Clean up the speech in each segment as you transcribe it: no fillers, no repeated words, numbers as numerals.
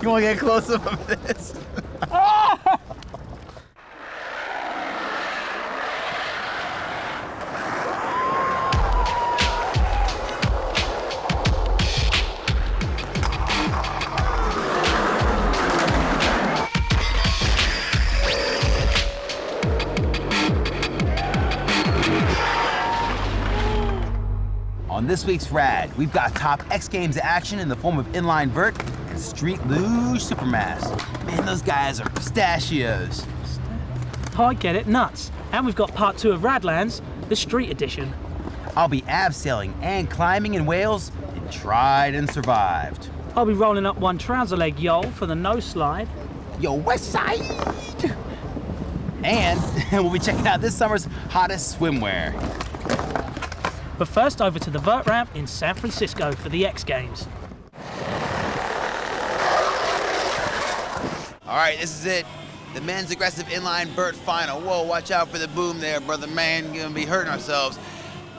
You want to get close up of this? On this week's Rad, we've got top X Games action in the form of inline vert and street luge supermass. Man, those guys are pistachios. Oh, I get it, nuts. And we've got part 2 of Radlands, the street edition. I'll be abseiling and climbing in Wales in Tried and Survived. I'll be rolling up one trouser leg yole for the no slide. Yo, West Side! And we'll be checking out this summer's hottest swimwear. But first, over to the vert ramp in San Francisco for the X Games. All right, this is it. The men's aggressive inline vert final. Whoa, watch out for the boom there, brother man. Gonna be hurting ourselves.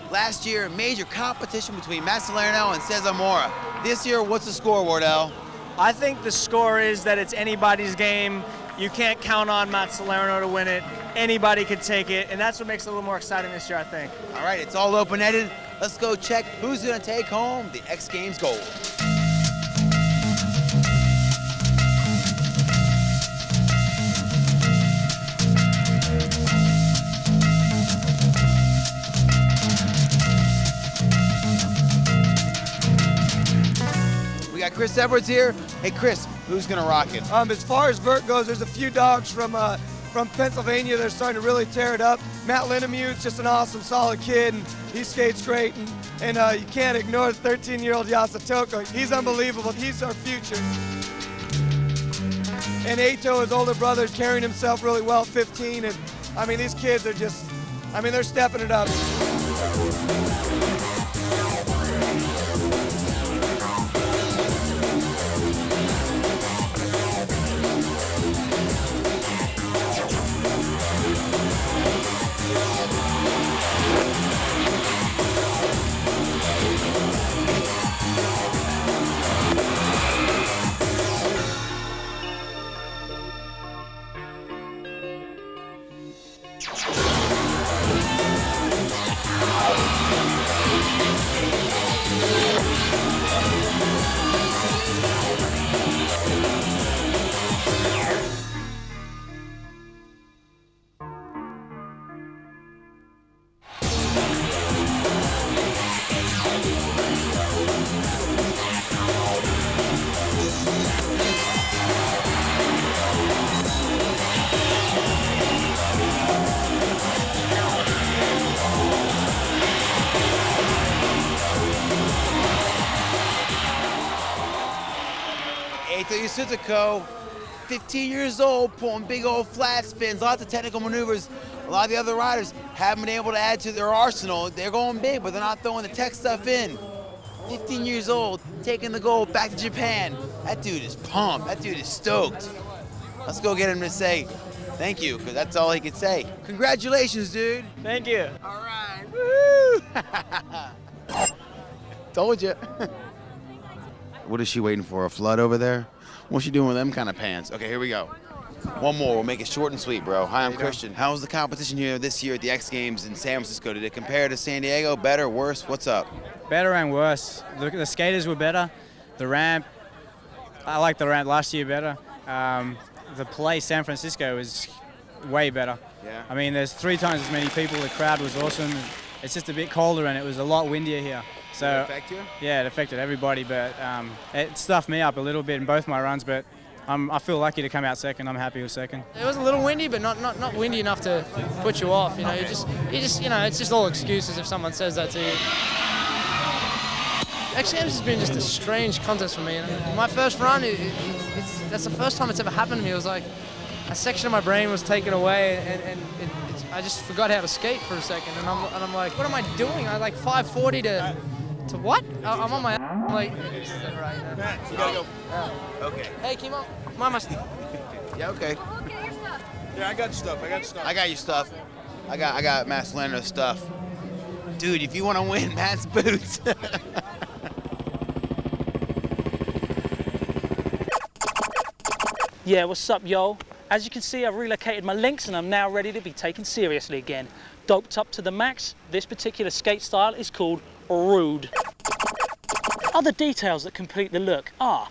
Last year, major competition between Matt Salerno and Cesar Mora. This year, what's the score, Wardell? I think the score is that it's anybody's game. You can't count on Matt Salerno to win it. Anybody could take it, and that's what makes it a little more exciting this year, I think. All right, it's all open-ended. Let's go check who's gonna take home the X Games gold. We got Chris Edwards here. Hey, Chris, who's gonna rock it? As far as vert goes, there's a few dogs from Pennsylvania that are starting to really tear it up. Matt Linnemuth's just an awesome, solid kid, and he skates great. And you can't ignore the 13-year-old Yasatoko. He's unbelievable. He's our future. And Ato, his older brother, is carrying himself really well, 15. And I mean, these kids are just, I mean, they're stepping it up. 15 years old, pulling big old flat spins, lots of technical maneuvers. A lot of the other riders haven't been able to add to their arsenal. They're going big, but they're not throwing the tech stuff in. 15 years old, taking the gold back to Japan. That dude is pumped. That dude is stoked. Let's go get him to say thank you, because that's all he could say. Congratulations, dude. Thank you. All right. Woo! Told you. What is she waiting for? A flood over there? What's she doing with them kind of pants? Okay, here we go. One more. We'll make it short and sweet, bro. Hi, I'm Christian. How was the competition here this year at the X Games in San Francisco? Did it compare to San Diego? Better, worse? What's up? Better and worse. The skaters were better. The ramp, I liked the ramp last year better. The place, San Francisco, was way better. Yeah. I mean, there's 3 times as many people. The crowd was awesome. It's just a bit colder and it was a lot windier here. So, did it affect you? Yeah, it affected everybody, but it stuffed me up a little bit in both my runs, but I feel lucky to come out second. I'm happy with second. It was a little windy, but not windy enough to put you off. You know, you just, you know, it's just all excuses if someone says that to you. X Games has been just a strange contest for me. And my first run, that's the first time it's ever happened to me. It was like a section of my brain was taken away, and I just forgot how to skate for a second. And I'm like, what am I doing? I like 540 to what? I'm on my I'm like, this isn't right. Matt, you gotta go. Okay. Hey, keep up. Mama. Yeah, okay. Yeah, I got your stuff. I got your stuff. I got Matt Salerno's stuff. Dude, if you want to win, Matt's boots. Yeah, what's up, yo? As you can see, I've relocated my links and I'm now ready to be taken seriously again. Doped up to the max, this particular skate style is called Rude. Other details that complete the look are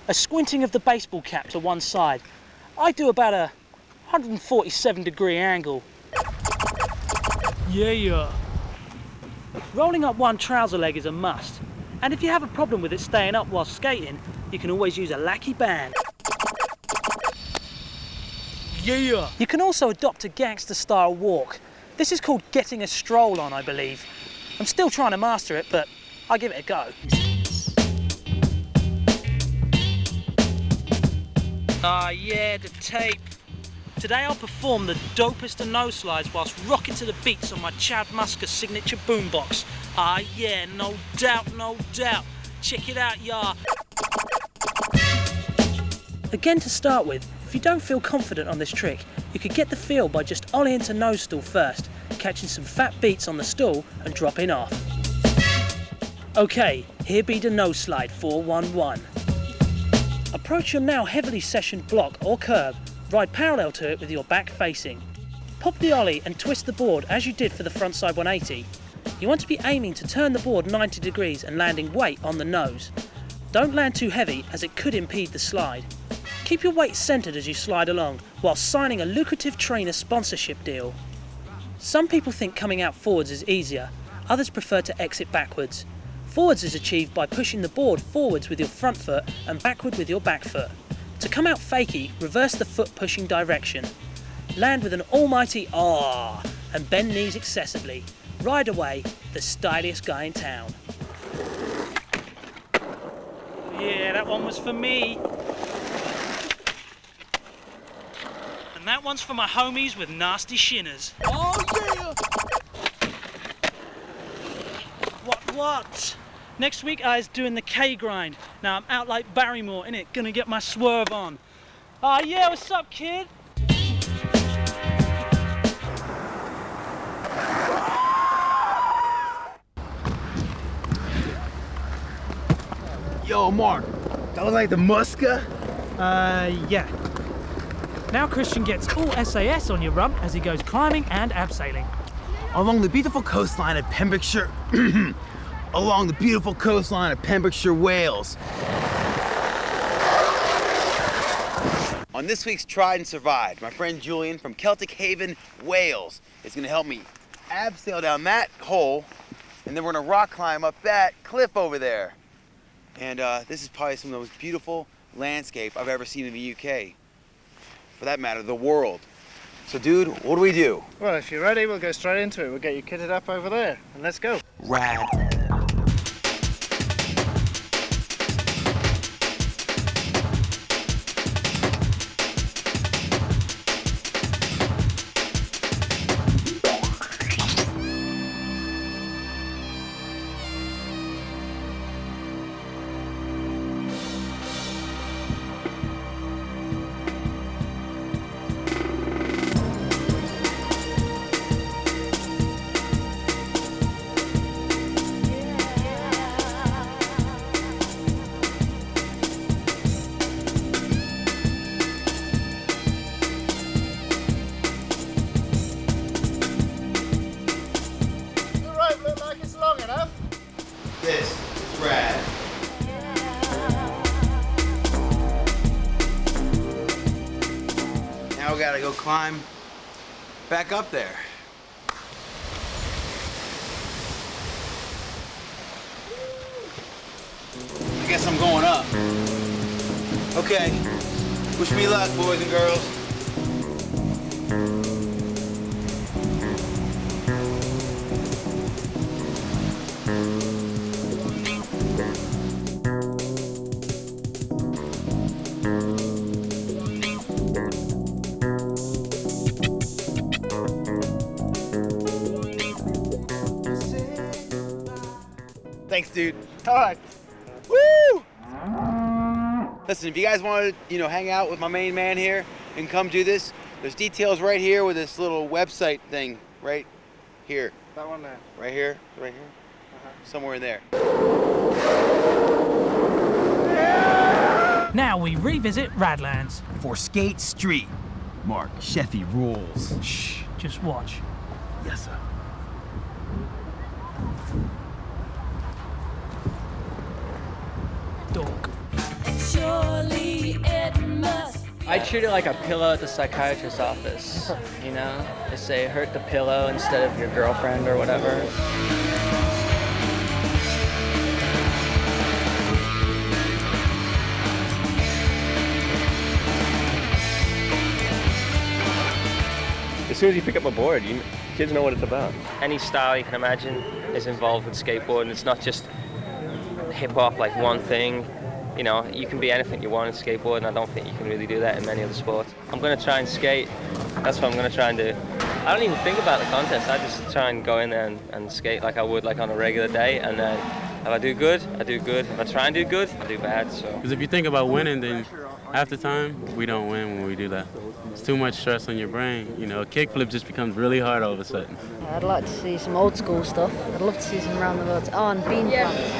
a squinting of the baseball cap to one side. I do about a 147-degree angle. Yeah. Rolling up one trouser leg is a must. And if you have a problem with it staying up while skating, you can always use a lackey band. Yeah. You can also adopt a gangster style walk. This is called getting a stroll on, I believe. I'm still trying to master it, but I'll give it a go. Ah, yeah, the tape. Today I'll perform the dopest of nose slides whilst rocking to the beats on my Chad Musker signature boombox. Ah, yeah, no doubt, no doubt. Check it out, y'all. Again, to start with, if you don't feel confident on this trick, you could get the feel by just ollieing to nose stool first, catching some fat beats on the stool and dropping off. Okay, here be the nose slide 411. Approach your now heavily sessioned block or curb, ride parallel to it with your back facing. Pop the ollie and twist the board as you did for the frontside 180. You want to be aiming to turn the board 90 degrees and landing weight on the nose. Don't land too heavy as it could impede the slide. Keep your weight centered as you slide along while signing a lucrative trainer sponsorship deal. Some people think coming out forwards is easier, others prefer to exit backwards. Forwards is achieved by pushing the board forwards with your front foot and backward with your back foot. To come out fakie, reverse the foot pushing direction. Land with an almighty ah and bend knees excessively. Ride away, the styliest guy in town. Yeah, that one was for me. And that one's for my homies with nasty shinners. Oh yeah! What? Next week I was doing the K grind. Now I'm out like Barrymore, innit? Gonna get my swerve on. Ah yeah, what's up, kid? Yo, Mark, that was like the Muska? Yeah. Now Christian gets all SAS on your rump as he goes climbing and abseiling. Along the beautiful coastline of Pembrokeshire, along the beautiful coastline of Pembrokeshire, Wales. On this week's Tried and Survived, my friend Julian from Celtic Haven, Wales, is gonna help me abseil down that hole, and then we're gonna rock climb up that cliff over there. And this is probably some of the most beautiful landscape I've ever seen in the UK. For that matter, the world. So dude, what do we do? Well, if you're ready, we'll go straight into it. We'll get you kitted up over there, and let's go. Rad. This is rad. Now we gotta go climb back up there. I guess I'm going up. Okay. Wish me luck, boys and girls. Thanks, dude. All right. Woo! Listen, if you guys want to, hang out with my main man here and come do this, there's details right here with this little website thing right here. That one there. Right here? Right here? Somewhere in there. Now we revisit Radlands. For Skate Street, Mark Sheffy rules. Shh, just watch. Yes, sir. Dork. Surely it must. I treat it like a pillow at the psychiatrist's office, you know? They say hurt the pillow instead of your girlfriend or whatever. As soon as you pick up a board, kids know what it's about. Any style you can imagine is involved with skateboarding. It's not just hip-hop, like one thing. You know, you can be anything you want in skateboarding. I don't think you can really do that in many other sports. I'm going to try and skate. That's what I'm going to try and do. I don't even think about the contest. I just try and go in there and skate like I would like on a regular day. And then if I do good, I do good. If I try and do good, I do bad. So. Because if you think about winning, then half the time we don't win when we do that. It's too much stress on your brain. You know, a kickflip just becomes really hard all of a sudden. I'd like to see some old school stuff. I'd love to see some round the world. Oh, and bean plants.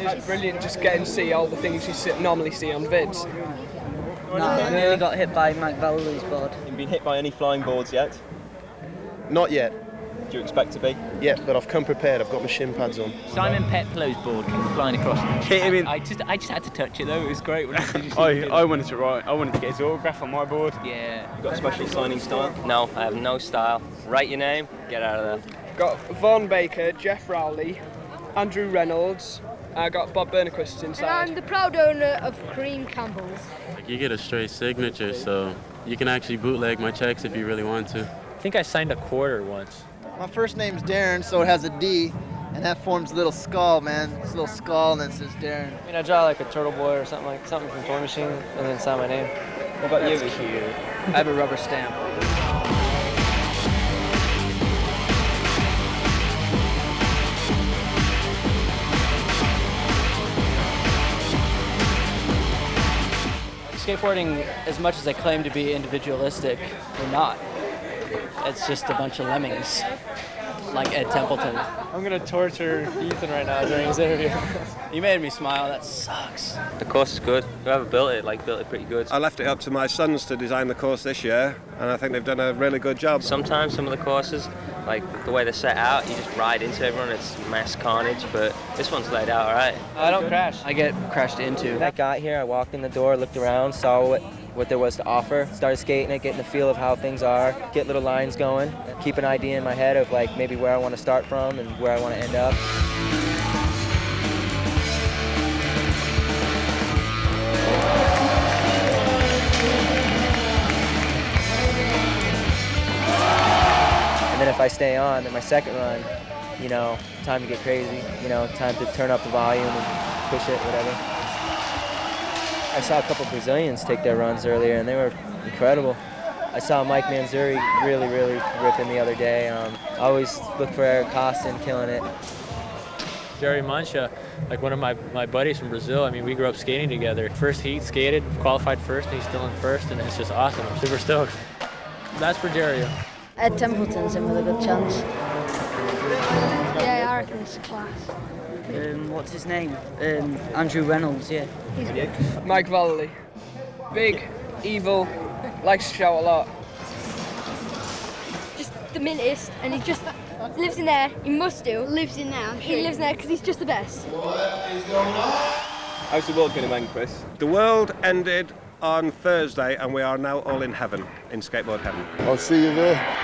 It's brilliant just getting to see all the things you normally see on vids. No, I nearly got hit by Mike Vallely's board. Have you been hit by any flying boards yet? Not yet. Do you expect to be? Yeah, but I've come prepared. I've got my shin pads on. Simon Petlow's board came flying across. Hit him in. I just had to touch it though. It was great. When I wanted to write. I wanted to get his autograph on my board. Yeah. You got a special signing style? No, I have no style. Write your name, get out of there. Got Vaughn Baker, Jeff Rowley, Andrew Reynolds. I got Bob Burnquist inside. And I'm the proud owner of Cream Campbell's. Like, you get a straight signature, so you can actually bootleg my checks if you really want to. I think I signed a quarter once. My first name's Darren, so it has a D, and that forms a little skull, man. It's a little skull, and then it says Darren. I mean, I draw like a turtle boy or something from Toy Machine, and then sign my name. What about you? That's cute. I have a rubber stamp. Skateboarding, as much as they claim to be individualistic, they're not. It's just a bunch of lemmings, like Ed Templeton. I'm gonna torture Ethan right now during his interview. You made me smile, that sucks. The course is good. Whoever built it pretty good. I left it up to my sons to design the course this year, and I think they've done a really good job. Sometimes some of the courses, like the way they're set out, you just ride into everyone, it's mass carnage, but this one's laid out all right. I don't crash. I get crashed into. I got here, I walked in the door, looked around, saw what there was to offer, started skating it, getting the feel of how things are, get little lines going, keep an idea in my head of like maybe where I want to start from and where I want to end up. And then if I stay on, then my second run, you know, time to get crazy, you know, time to turn up the volume and push it, whatever. I saw a couple Brazilians take their runs earlier, and they were incredible. I saw Mike Manzuri really ripping the other day. I always look for Eric Costin killing it. Jerry Mancha, like one of my buddies from Brazil. I mean, we grew up skating together. First heat, skated, qualified first, and he's still in first, and it's just awesome. I'm super stoked. That's for Jerry. Ed Templeton's in with a good chance. Yeah, I reckon it's class. What's his name? Andrew Reynolds, yeah. Mike Vallely. Big, evil, likes to shout a lot. Just the mintest, and he just lives in there. He must do. Lives in there. He lives in there because he's just the best. How's the world going to end, Chris? The world ended on Thursday, and we are now all in heaven, in skateboard heaven. I'll see you there.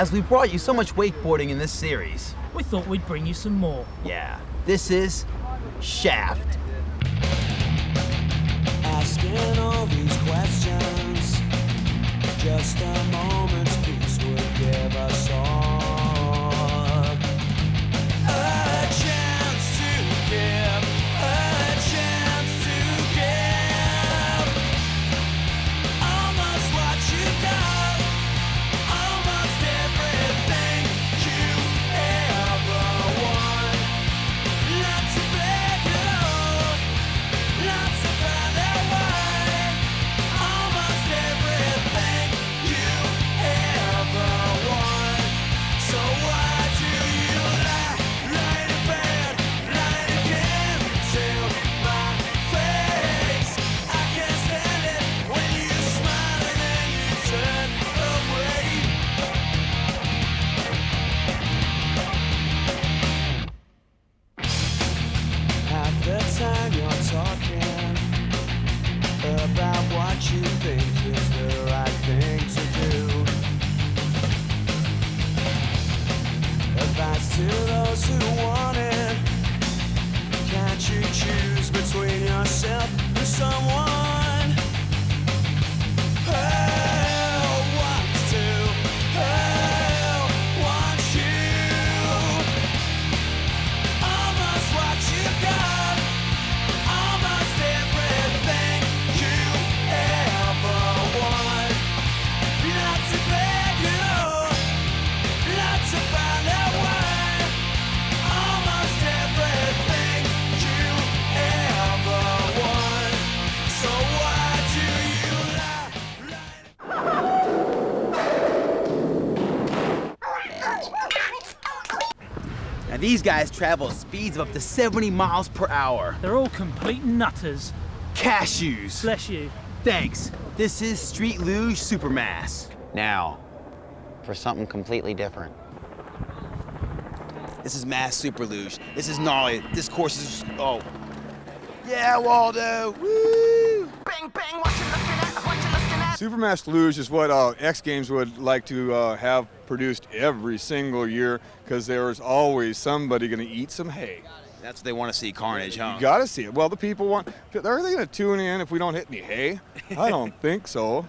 as we've brought you so much wakeboarding in this series, We thought we'd bring you some more. yeah, this is Shaft. Asking all these questions, just a moment's peace would give us all a chance to give, a chance to give almost what you got, almost everything you ever want. Not to beg it all, not to find out why. Almost everything you ever want. So why do you lie in bed, lie again till my face? I can't stand it when you smile and then you turn away. Half the time you're talking about what you think is the right thing to do. Advice to those who want it. Can't you choose between yourself and someone who wants to, who wants you? Almost what you got, almost everything you ever want. Not to beg it all, not to find out why. Almost everything you ever want. So why do you lie? Now these guys travel at speeds of up to 70 miles per hour. They're all complete nutters. Cashews. Bless you. Thanks. This is Street Luge Supermass. Now, for something completely different. This is Mass Super Luge. This is gnarly. This course is, oh. Yeah, Waldo, woo! Supermass Luge is what X Games would like to have produced every single year, because there's always somebody going to eat some hay. That's what they want to see, carnage, huh? You got to see it. Well, the people want. Are they going to tune in if we don't hit any hay? I don't think so.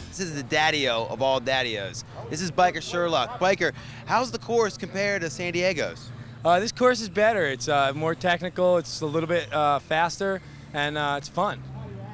This is the daddy-o of all daddy-os. This is Biker Sherlock. Biker, how's the course compared to San Diego's? This course is better. It's more technical, it's a little bit faster, and it's fun.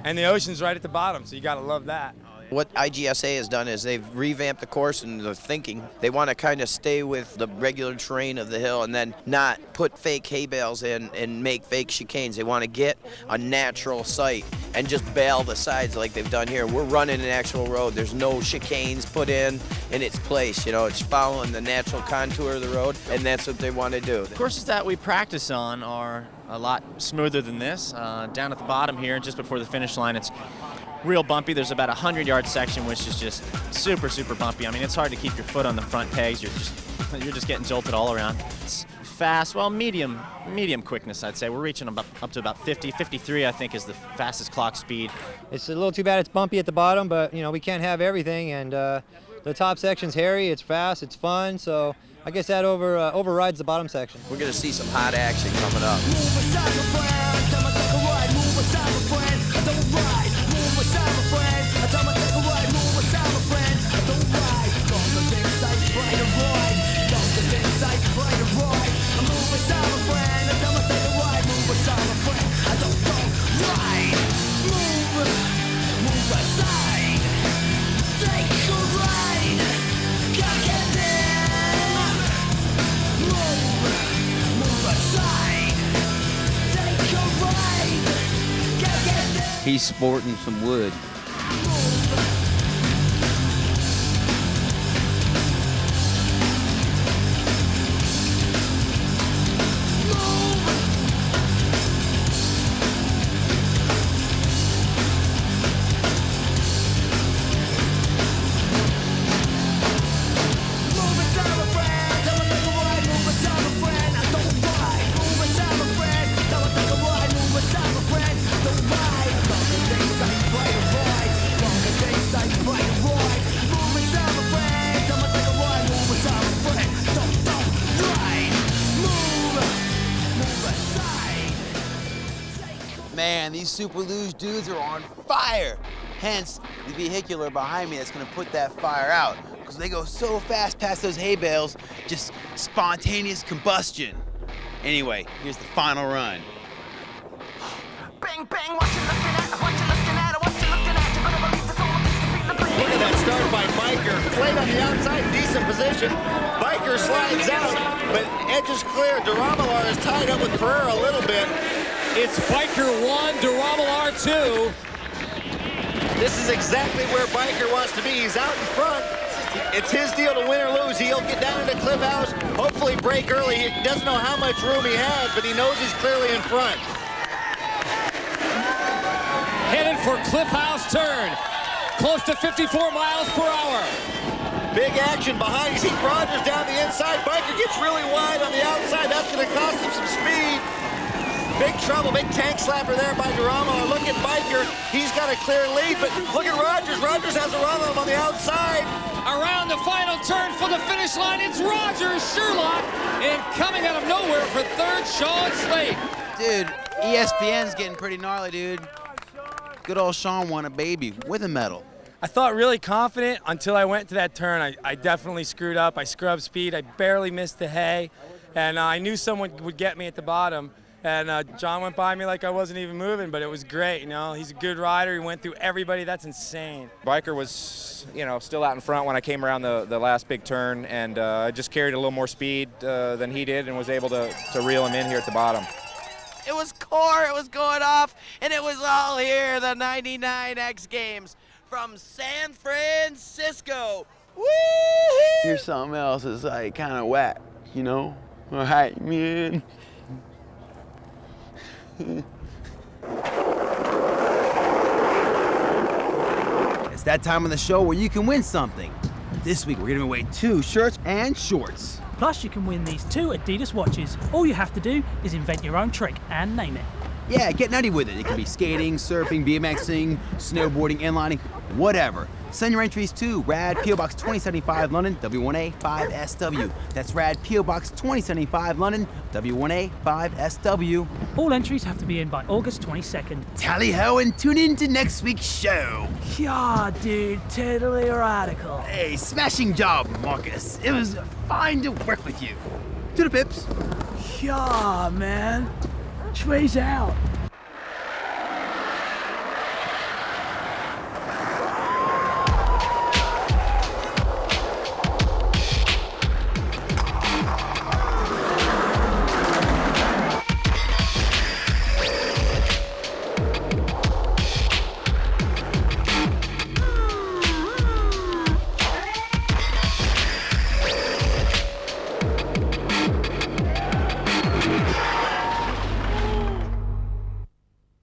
And the ocean's right at the bottom, so you gotta love that. What IGSA has done is they've revamped the course and the thinking. They want to kind of stay with the regular terrain of the hill and then not put fake hay bales in and make fake chicanes. They want to get a natural site and just bail the sides like they've done here. We're running an actual road. There's no chicanes put in its place. You know, it's following the natural contour of the road, and that's what they want to do. The courses that we practice on are a lot smoother than this. Down at the bottom here, just before the finish line, it's real bumpy. There's about a 100-yard section which is just super, super bumpy. I mean, it's hard to keep your foot on the front pegs. You're just getting jolted all around. It's fast, well, medium quickness, I'd say. We're reaching up to about 50, 53, I think, is the fastest clock speed. It's a little too bad it's bumpy at the bottom, but you know, we can't have everything. And the top section's hairy, it's fast, it's fun. So I guess that overrides the bottom section. We're going to see some hot action coming up. He's sporting some wood. these Super Luge dudes are on fire. Hence, the vehicular behind me that's gonna put that fire out. Because they go so fast past those hay bales, just spontaneous combustion. Anyway, here's the final run. Bang, bang, what you looking at, what you looking at, what you looking at, you better believe this all Look at that start by Biker. Flayed on the outside, decent position. Biker slides out, but edge is clear. Duramalar is tied up with Pereira a little bit. It's Biker 1, Duramalar 2. This is exactly where Biker wants to be. He's out in front. It's his deal to win or lose. He'll get down into Cliff House, hopefully break early. He doesn't know how much room he has, but he knows he's clearly in front. Headed for Cliff House turn. Close to 54 miles per hour. Big action behind. You see Rogers down the inside. Biker gets really wide on the outside. That's going to cost him some speed. Big trouble, big tank slapper there by Duramalar. Look at Biker. He's got a clear lead, but look at Rogers. Rogers has Duramalar on the outside. Around the final turn for the finish line, it's Luge Sherlock. And coming out of nowhere for third, Sean Slade. Dude, ESPN's getting pretty gnarly, dude. Good old Sean won a baby with a medal. I thought really confident until I went to that turn. I definitely screwed up. I scrubbed speed. I barely missed the hay. And I knew someone would get me at the bottom. And John went by me like I wasn't even moving, but it was great, you know. He's a good rider. He went through everybody. That's insane. Biker was, you know, still out in front when I came around the last big turn, and I just carried a little more speed than he did and was able to reel him in here at the bottom. It was core, it was going off, and it was all here, the 99 X Games from San Francisco. Woo-hoo! Here's something else that's like kind of whack, you know? All right, man. It's that time of the show where you can win something. This week we're giving away 2 shirts and shorts. Plus, you can win these 2 Adidas watches. All you have to do is invent your own trick and name it. Yeah, get nutty with it. It can be skating, surfing, BMXing, snowboarding, inlining, whatever. Send your entries to Rad P.O. Box 2075 London, W1A 5SW. That's Rad P.O. Box 2075 London, W1A 5SW. All entries have to be in by August 22nd. Tally ho and tune in to next week's show. Yeah, dude, totally radical. Hey, smashing job, Marcus. It was fine to work with you. To the pips. Yeah, man. Trees out.